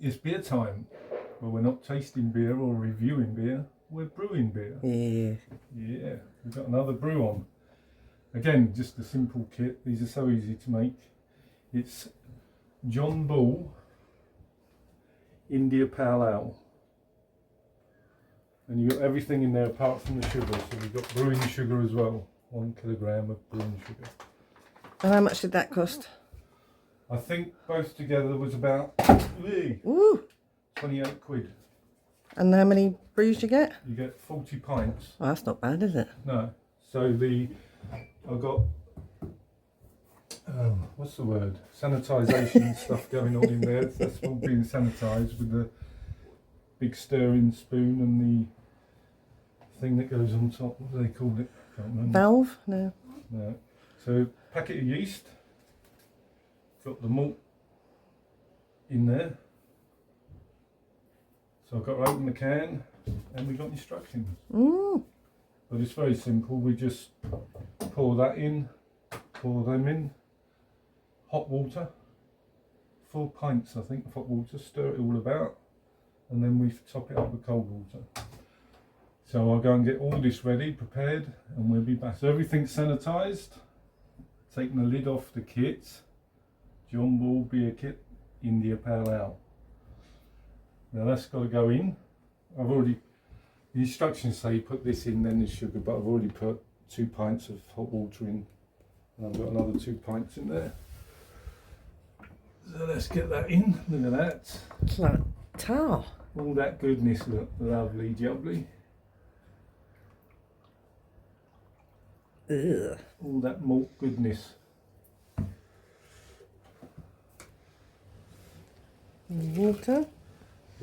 it's beer time. Well, we're not tasting beer or reviewing beer, we're brewing beer. Yeah. Yeah, we've got another brew on. Again, just a simple kit. These are so easy to make. It's John Bull India Pale Ale. And you've got everything in there apart from the sugar. So we've got brewing sugar as well. 1 kilogram of brewing sugar. And how much did that cost? I think both together was about Woo! 28 quid. And how many brews you get? You get 40 pints. Well, that's not bad, is it? No. So I've got, what's the word? Sanitisation stuff going on in there. That's all being sanitised with the big stirring spoon and the thing that goes on top. What do they call it? Can't remember. Valve? No. No. So packet of yeast. Got the malt in there. So I've got to open the can and we've got instructions. But it's very simple. We just pour that in, pour them in, hot water, 4 pints I think of hot water, stir it all about, and then we top it up with cold water. So I'll go and get all this ready, prepared, and we'll be back. So everything's sanitised, taking the lid off the kit, John Bull beer kit, India Pale Ale. Now that's got to go in. The instructions say you put this in, then the sugar, but I've already put 2 pints of hot water in, and I've got another 2 pints in there. So let's get that in. Look at that. It's like tar. All that goodness, look, lovely jubbly. Ugh. All that malt goodness. Water.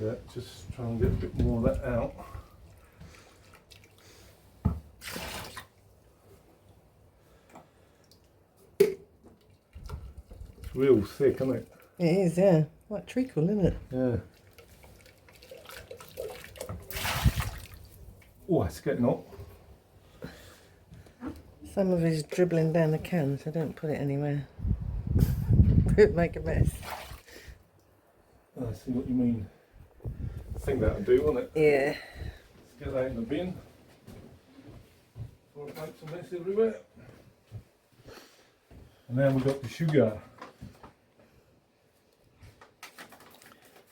Yeah, just try and get a bit more of that out. It's real thick, isn't it? It is, yeah. Like treacle, isn't it? Yeah. Oh, it's getting hot. Some of it is dribbling down the can, so don't put it anywhere. It'll make a mess. I see what you mean. I think that'll do, won't it? Yeah. Let's get that in the bin before it makes a mess everywhere. And now we've got the sugar.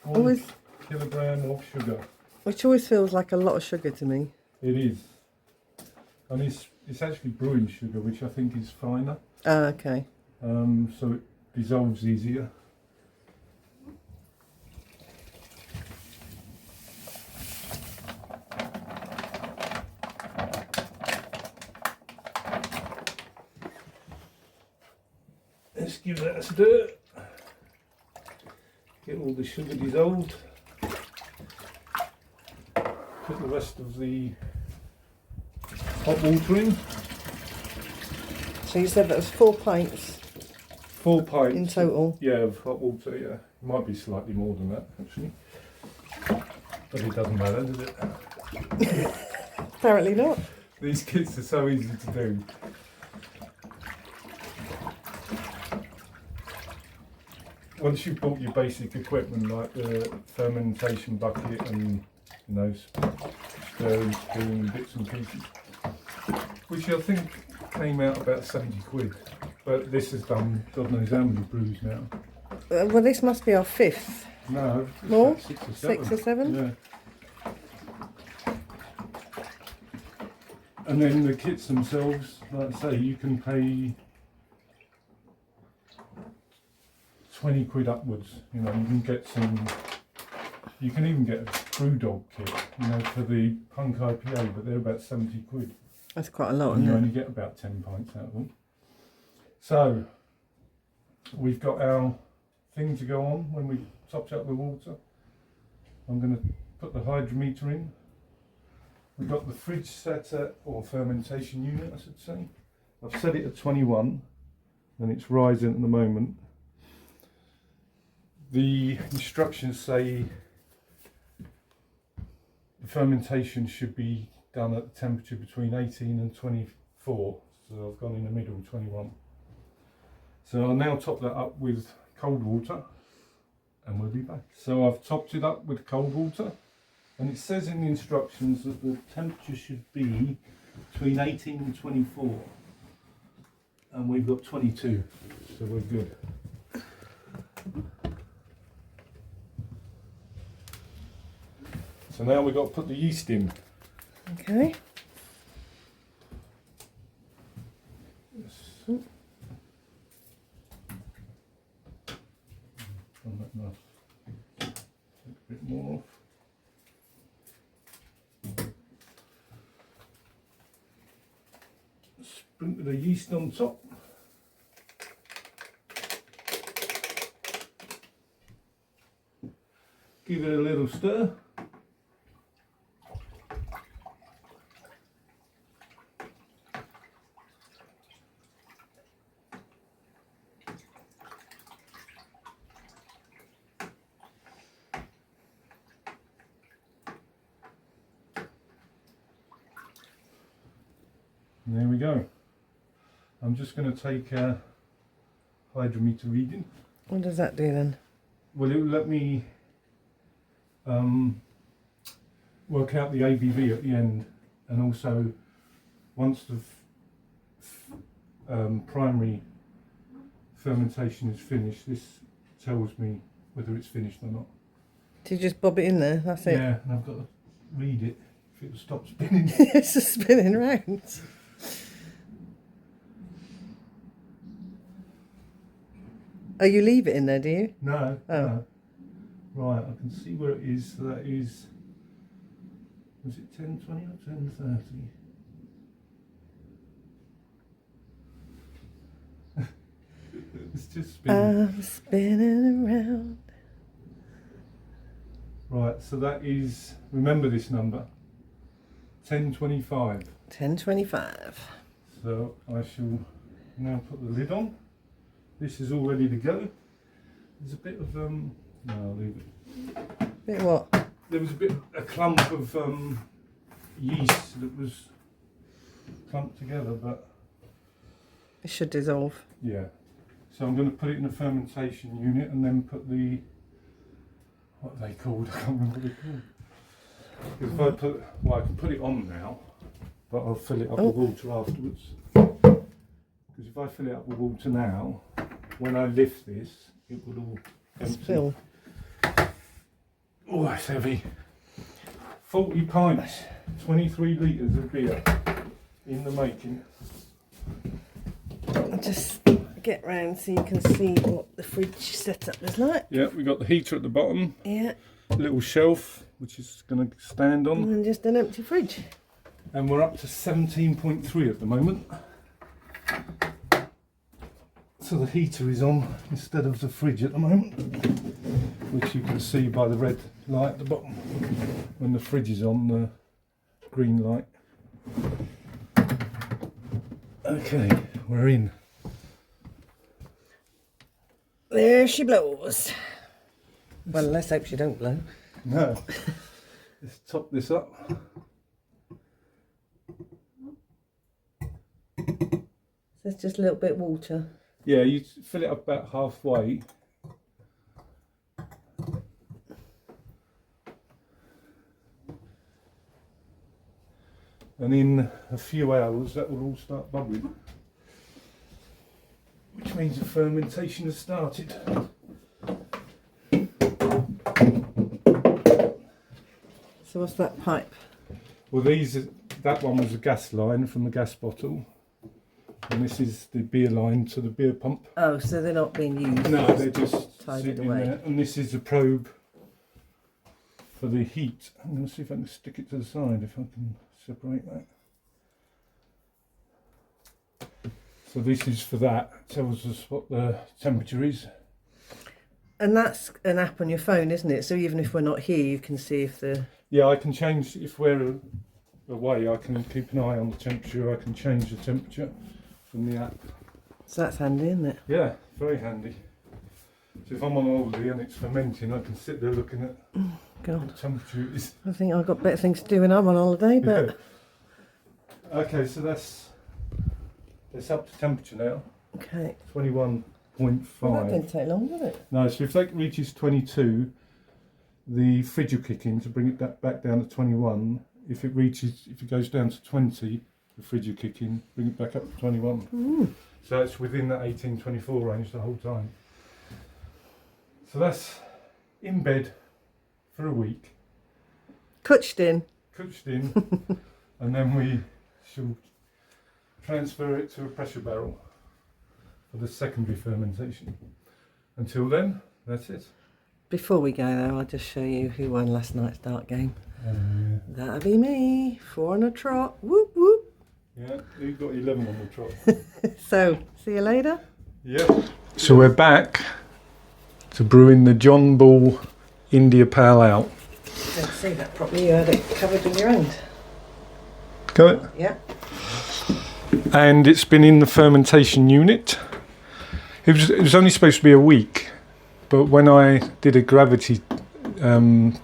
1 kilogram of sugar. Which always feels like a lot of sugar to me. It is. And it's actually brewing sugar, which I think is finer. Ah, okay. So it dissolves easier. Let's give that a stir. Get all the sugar dissolved. Put the rest of the hot water in. So you said that was 4 pints 4 pints in total? Yeah, of hot water, yeah. It might be slightly more than that, actually. But it doesn't matter, does it? Apparently not. These kits are so easy to do. Once you've bought your basic equipment like the fermentation bucket and stirring spoon, bits and pieces, which I think came out about 70 quid. But this has done God knows how many brews now. Well, this must be our 5th. No, it's More? about 6 or 7. 6 or 7? Yeah. And then the kits themselves, like I say, you can pay 20 quid upwards. You can get some. You can even get a brew dog kit, for the punk IPA, but they're about 70 quid. That's quite a lot, And you isn't only it? get about 10 pints out of them. So we've got our thing to go on when we topped up the water. I'm going to put the hydrometer in. We've got the fridge set at, or fermentation unit I should say. I've set it at 21 and it's rising at the moment. The instructions say the fermentation should be done at a temperature between 18 and 24, so I've gone in the middle, 21. So I'll now top that up with cold water and we'll be back. So I've topped it up with cold water, and it says in the instructions that the temperature should be between 18 and 24, and we've got 22, so we're good. So now we've got to put the yeast in. Okay. Yes. Not enough. Take a bit more off. Sprinkle the yeast on top. Give it a little stir. And there we go. I'm just going to take a hydrometer reading. What does that do then? Well, it will let me work out the ABV at the end, and also once the primary fermentation is finished, this tells me whether it's finished or not. Do you just bob it in there? That's it? Yeah, and I've got to read it if it will stop spinning. It's just spinning round. Oh, you leave it in there, do you? No, Oh. no. Right, I can see where it is. So that is, was it 10:20 or 10:30? It's just spinning. I'm spinning around. Right, so that is, remember this number, 10:25. 10:25. So I shall now put the lid on. This is all ready to go. There's a bit of no, I'll leave it. Bit what? There was a clump of yeast that was clumped together, but It should dissolve. yeah. So I'm going to put it in a fermentation unit and then put the, what are they called? I can't remember what they're called. Because if I put, well, I can put it on now, but I'll fill it up with water afterwards. Because if I fill it up with water now, when I lift this, it will all empty. Spill. Oh, that's heavy. 40 pints, 23 litres of beer in the making. I'll just get round so you can see what the fridge setup is like. Yeah, we got the heater at the bottom, Yeah, little shelf which is going to stand on, and then just an empty fridge. and we're up to 17.3 at the moment. So the heater is on instead of the fridge at the moment, which you can see by the red light at the bottom. When the fridge is on, the green light. Okay, we're in. There she blows. Well, let's hope she don't blow. No. Let's top this up. So it's just a little bit of water. Yeah, you fill it up about halfway. And in a few hours that will all start bubbling. Which means the fermentation has started. So what's that pipe? Well, that one was a gas line from the gas bottle. And this is the beer line to the beer pump. Oh, so they're not being used. No, they're just tied sitting away. there. And this is a probe for the heat. I'm going to see if I can stick it to the side, if I can separate that. So this is for that. It tells us what the temperature is. And that's an app on your phone, isn't it? So even if we're not here, you can see if the... Yeah, I can change, if we're away, I can keep an eye on the temperature. I can change the temperature from the app. So that's handy, isn't it? Yeah, very handy. So if I'm on holiday and it's fermenting, I can sit there looking at God, what temperature it is. I think I've got better things to do when I'm on holiday, but... Yeah. Okay, so that's up to temperature now. Okay. 21 Well, that didn't take long, did it? No, so if that reaches 22, the fridge will kick in to bring it back down to 21. If it goes down to 20, the fridge will kick in, bring it back up to 21. So it's within that 18-24 range the whole time. So that's in bed for a week. Coached in. And then we shall transfer it to a pressure barrel for the secondary fermentation. Until then, that's it. Before we go though, I'll just show you who won last night's dart game. Yeah. That'll be me, 4 on a trot. Whoop whoop. Yeah, you got 11 on the trot. So, see you later. Yeah. So we're back to brewing the John Bull India Pale Ale. Don't see that properly. You had it covered with your hand. Got it? Yeah. And it's been in the fermentation unit. It was only supposed to be a week, but when I did a gravity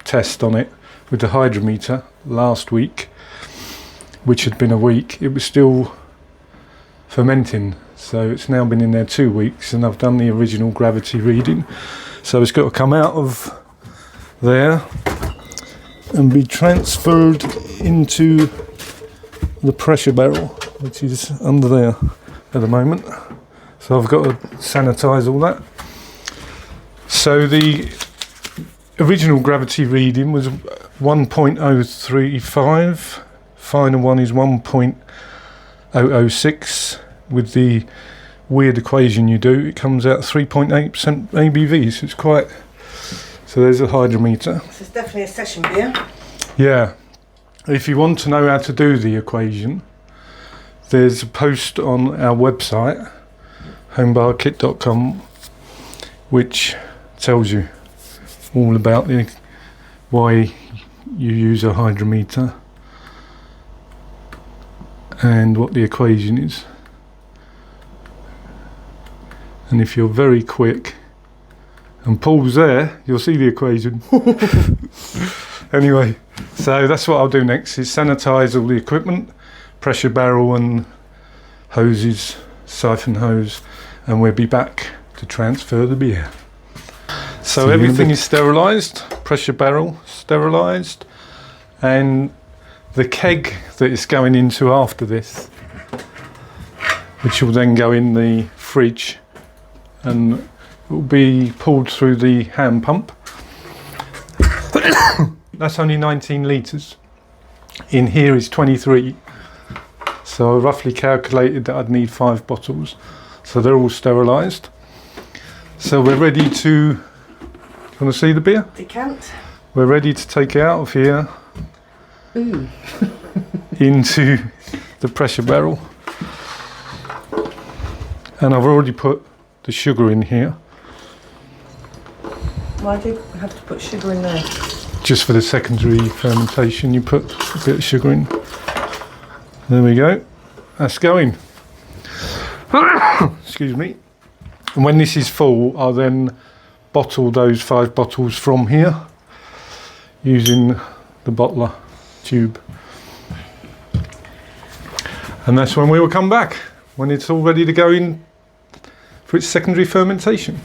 test on it with the hydrometer last week, which had been a week, it was still fermenting. So it's now been in there 2 weeks, and I've done the original gravity reading. So it's got to come out of there and be transferred into the pressure barrel, which is under there at the moment. So I've got to sanitize all that. So the original gravity reading was 1.035. Final one is 1.006. With the weird equation you do, it comes out 3.8% ABV. So it's quite. So there's a hydrometer. This is definitely a session beer. Yeah. If you want to know how to do the equation, there's a post on our website, homebarkit.com, which tells you all about why you use a hydrometer and what the equation is. And if you're very quick and Paul's there, you'll see the equation. Anyway, so that's what I'll do next, is sanitize all the equipment, pressure barrel and hoses, siphon hose, and we'll be back to transfer the beer. So everything is sterilised, pressure barrel sterilised, and the keg that it's going into after this, which will then go in the fridge and it will be pulled through the hand pump. That's only 19 litres. In here is 23. So I roughly calculated that I'd need 5 bottles. So they're all sterilised. So we're ready to, you want to see the beer? Decant. We're ready to take it out of here. Ooh. Into the pressure barrel. And I've already put the sugar in here. Why do you have to put sugar in there? Just for the secondary fermentation, you put a bit of sugar in. There we go. That's going. Excuse me. And when this is full, I'll then bottle those 5 bottles from here using the bottler tube. And that's when we will come back, when it's all ready to go in for its secondary fermentation.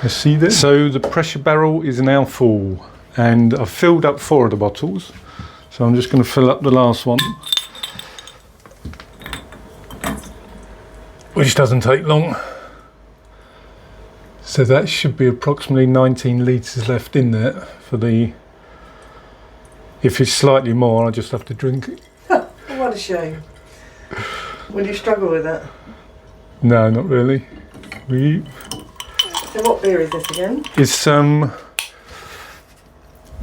Let's see this. So the pressure barrel is now full, and I've filled up 4 of the bottles. So I'm just going to fill up the last one, which doesn't take long. So that should be approximately 19 litres left in there for the, if it's slightly more, I'll just have to drink it. What a shame. Will you struggle with that? No, not really. So what beer is this again? It's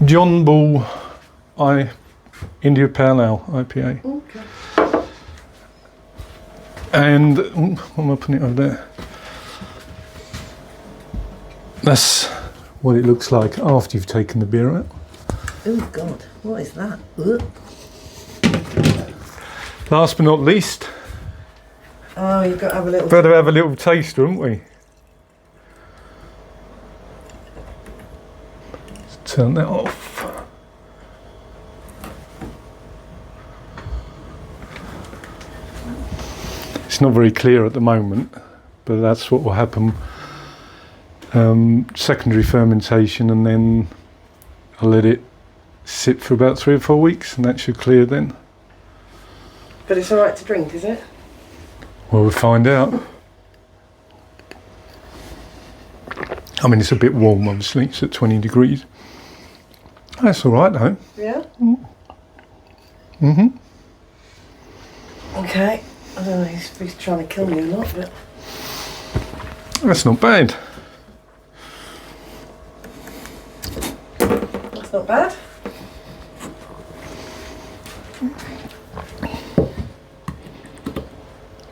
John Bull India Pale Ale IPA. Okay. And what am I putting it over there? That's what it looks like after you've taken the beer out. Oh God, what is that? Ugh. Last but not least, Oh, you've got to have a little. better have a little taster, haven't we? Let's turn that off. It's not very clear at the moment, but that's what will happen. Secondary fermentation, and then I'll let it sit for about 3 or 4 weeks, and that should clear then. But it's alright to drink, is it? Well, we'll find out. I mean, it's a bit warm, obviously. It's at 20 degrees. That's all right, though. Yeah? Mm-hmm. Okay. I don't know if he's trying to kill me or not, but... That's not bad. That's not bad.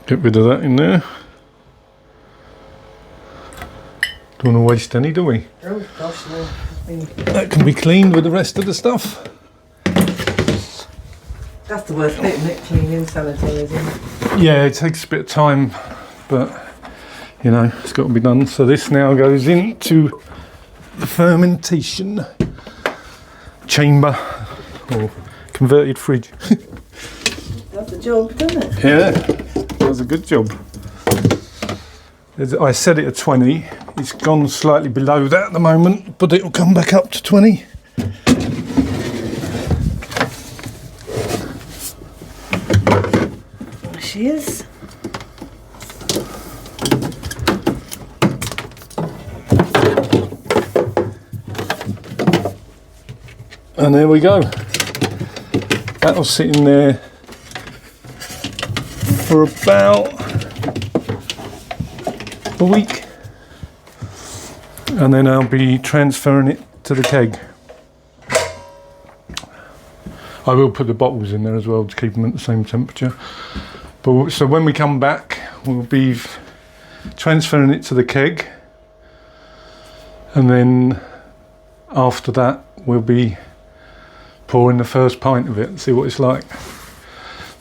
Get rid of that in there. Don't want to waste any, do we? Oh gosh, no. That can be cleaned with the rest of the stuff. That's the worst bit, isn't it? Cleaning, sanitising. Yeah, it takes a bit of time, but you know, it's got to be done. So this now goes into the fermentation chamber or converted fridge. Does the job, doesn't it? Yeah, does a good job. I set it at 20. It's gone slightly below that at the moment, but it'll come back up to 20. There she is. And there we go. That'll sit in there for about a week. And then I'll be transferring it to the keg. I will put the bottles in there as well to keep them at the same temperature. But so when we come back, we'll be transferring it to the keg, and then after that we'll be pouring the first pint of it and see what it's like.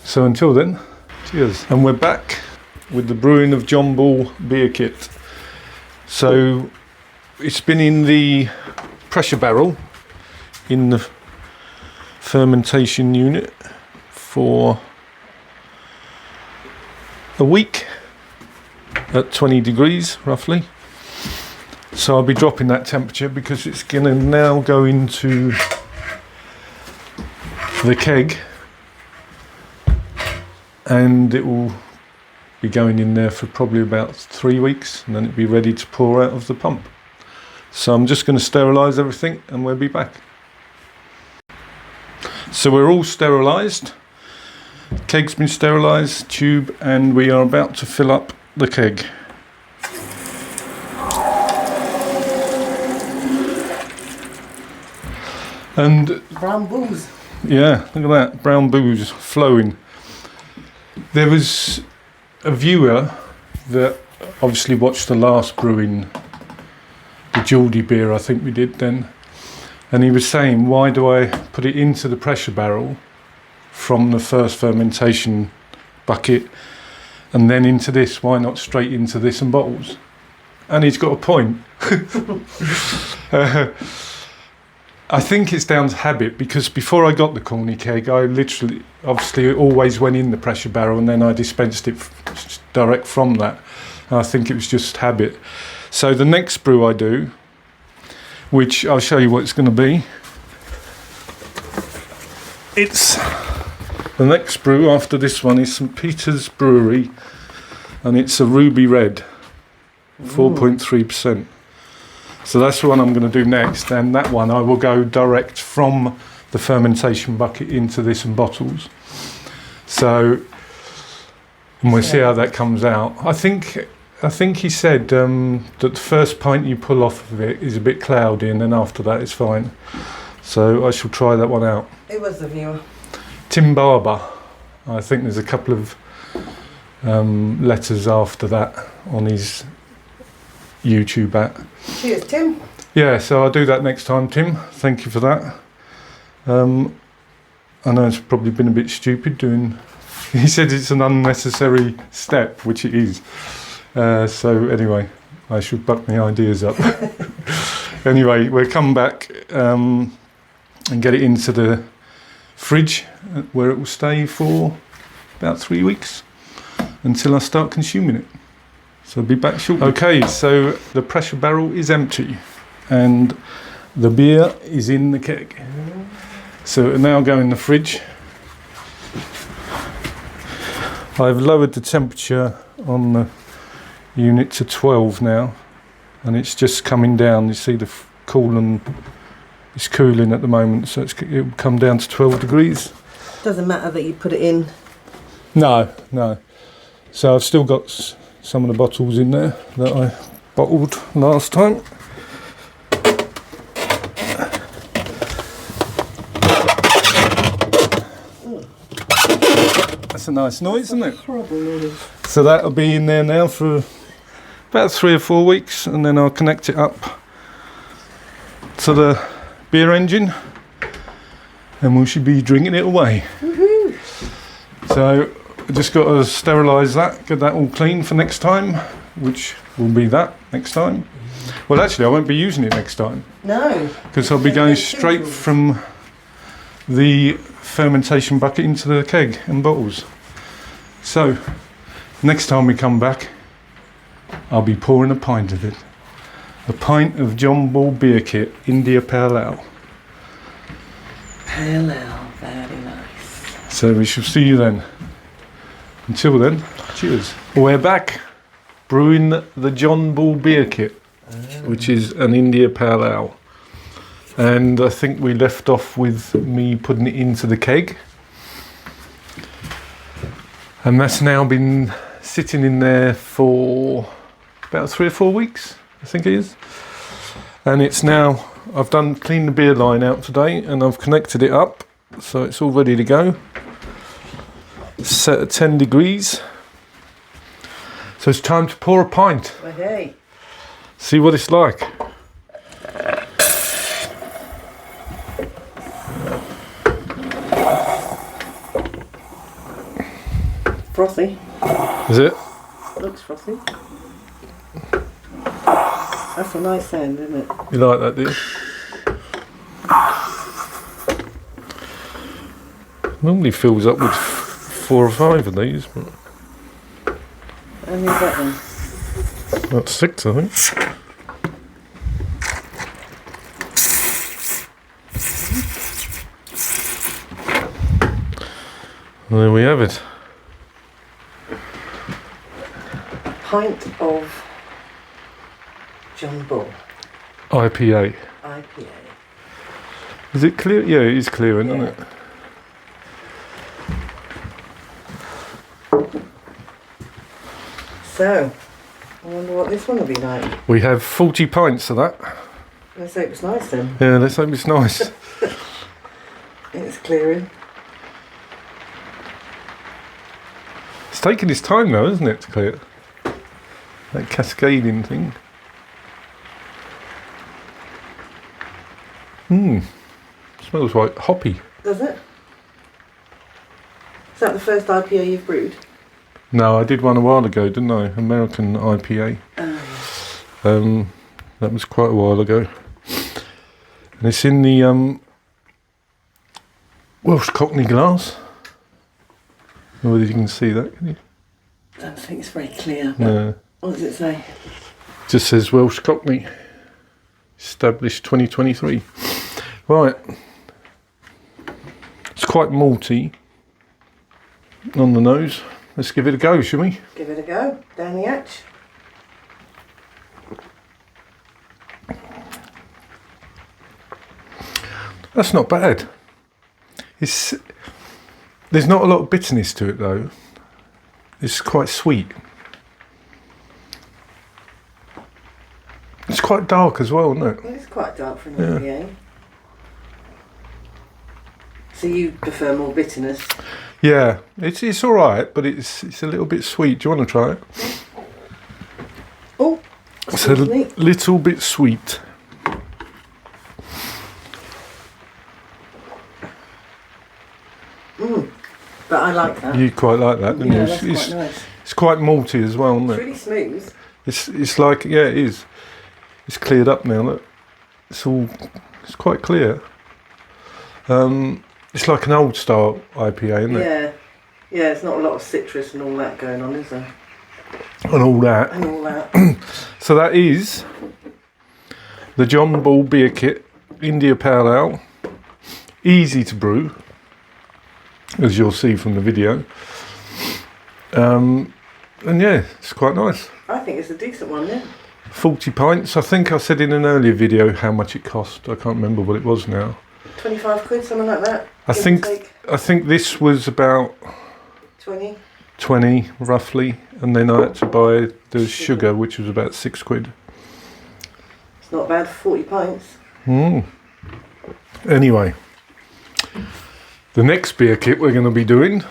So until then, cheers. And we're back with the Brewing of John Bull beer kit. So it's been in the pressure barrel in the fermentation unit for a week at 20 degrees roughly. So I'll be dropping that temperature because it's going to now go into the keg, and it will be going in there for probably about 3 weeks, and then it'll be ready to pour out of the pump. So I'm just going to sterilise everything and we'll be back. So we're all sterilised. Keg's been sterilised, tube, and we are about to fill up the keg. And Brown booze. yeah, look at that, brown booze flowing. There was a viewer that obviously watched the last brewing, the Geordie beer I think we did then, and he was saying, why do I put it into the pressure barrel from the first fermentation bucket and then into this? Why not straight into this and bottles? And he's got a point. I think it's down to habit, because before I got the Corny keg, I literally, obviously, always went in the pressure barrel and then I dispensed it direct from that. And I think it was just habit. So the next brew I do, which I'll show you what it's going to be. It's the next brew after this one is St Peter's Brewery, and it's a Ruby Red, 4.3%. So that's the one I'm going to do next, and that one I will go direct from the fermentation bucket into this and bottles. So, and we'll see how that comes out. I think he said that the first pint you pull off of it is a bit cloudy, and then after that it's fine. So I shall try that one out. Who was the viewer? Tim Barber. I think there's a couple of letters after that on his YouTube at. Cheers, Tim. Yeah, so I'll do that next time, Tim. Thank you for that. I know it's probably been a bit stupid doing... He said it's an unnecessary step, which it is. So anyway, I should buck my ideas up. Anyway, we'll come back and get it into the fridge where it will stay for about 3 weeks until I start consuming it. So I'll be back shortly. Okay, so the pressure barrel is empty and the beer is in the keg. So it'll now go in the fridge. I've lowered the temperature on the unit to 12 now, and it's just coming down. You see the cooling, it's cooling at the moment, so it'll come down to 12 degrees. Doesn't matter that you put it in. No. So I've still got some of the bottles in there that I bottled last time. That's a nice noise, isn't it? Horrible noise. So that'll be in there now for about 3 or 4 weeks, and then I'll connect it up to the beer engine and we should be drinking it away. Woohoo! So I just got to sterilise that, get that all clean for next time, which will be that next time. Well, actually I won't be using it next time. No. Because I'll be going straight from the fermentation bucket into the keg and bottles. So next time we come back, I'll be pouring a pint of it. A pint of John Bull Beer Kit India Pale Ale. Pale Ale, very nice. So we shall see you then. Until then, cheers. We're back brewing the John Bull Beer Kit, which is an India Pale Ale. And I think we left off with me putting it into the keg. And that's now been sitting in there for about 3 or 4 weeks, I think it is. And it's now, I've cleaned the beer line out today and I've connected it up, so it's all ready to go. Set at 10 degrees. So it's time to pour a pint. Okay. See what it's like. Frothy. Is it? Looks frothy. That's a nice sound, isn't it? You like that, do you? Normally fills up with 4 or 5 of these, but How many is that then? that's 6, I think. And there we have it. Pint of John Bull IPA. IPA. Is it clear? Yeah, it is clearing, isn't it? So, I wonder what this one will be like. We have 40 pints of that. Let's hope it's nice then. Yeah, let's hope it's nice. It's clearing. It's taking its time though, isn't it, to clear? That cascading thing. Smells like hoppy. Does it? Is that the first IPA you've brewed? No, I did one a while ago, didn't I? American IPA. That was quite a while ago. And it's in the Welsh Cockney glass. I don't know whether you can see that, can you? I don't think it's very clear. But No. what does it say? Just says Welsh Cockney. Established 2023. Right. It's quite malty on the nose. Let's give it a go, shall we? Give it a go. Down the hatch. That's not bad. There's not a lot of bitterness to it though. It's quite sweet. It's quite dark as well, isn't it? Well, it's quite dark for an IPA. So you prefer more bitterness? Yeah, it's all right, but it's a little bit sweet. Do you want to try it? Oh, It's a little bit sweet. but I like that. You quite like that, don't Yeah, you? that's quite nice. It's quite malty as well, isn't It's it? really smooth. It's like, yeah, it is. It's cleared up now. Look, it's quite clear. It's like an old style IPA, isn't it? Yeah. Yeah, there's not a lot of citrus and all that going on, is there? and all that. And all that. So that is the John Bull Beer Kit India Pale Ale. Easy to brew, as you'll see from the video. And yeah, it's quite nice. I think it's a decent one, yeah. 40 pints. I think I said in an earlier video how much it cost. I can't remember what it was now. 25 quid, something like that. I think this was about 20 roughly, and then I had to buy the sugar, which was about 6 quid. It's not bad for 40 pints. Anyway, the next beer kit we're going to be doing,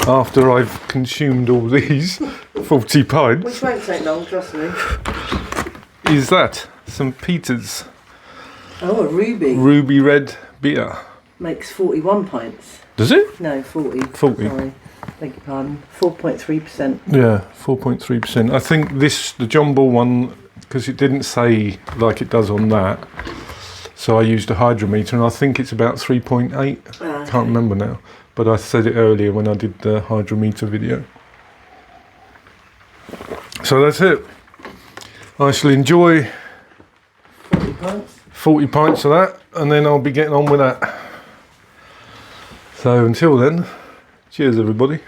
after I've consumed all these 40 pints, Which won't take long, trust me. is that St. Peter's Oh, a ruby. Ruby Red beer. Makes 41 pints. Does it? No, 40. 40. Sorry, beg your pardon. 4.3%. Yeah, 4.3%. I think the John Bull one, because it didn't say like it does on that, so I used a hydrometer, and I think it's about 3.8. Can't remember now, but I said it earlier when I did the hydrometer video. So that's it. I shall enjoy 40 pints. 40 pints of that, and then I'll be getting on with that. So until then, cheers everybody.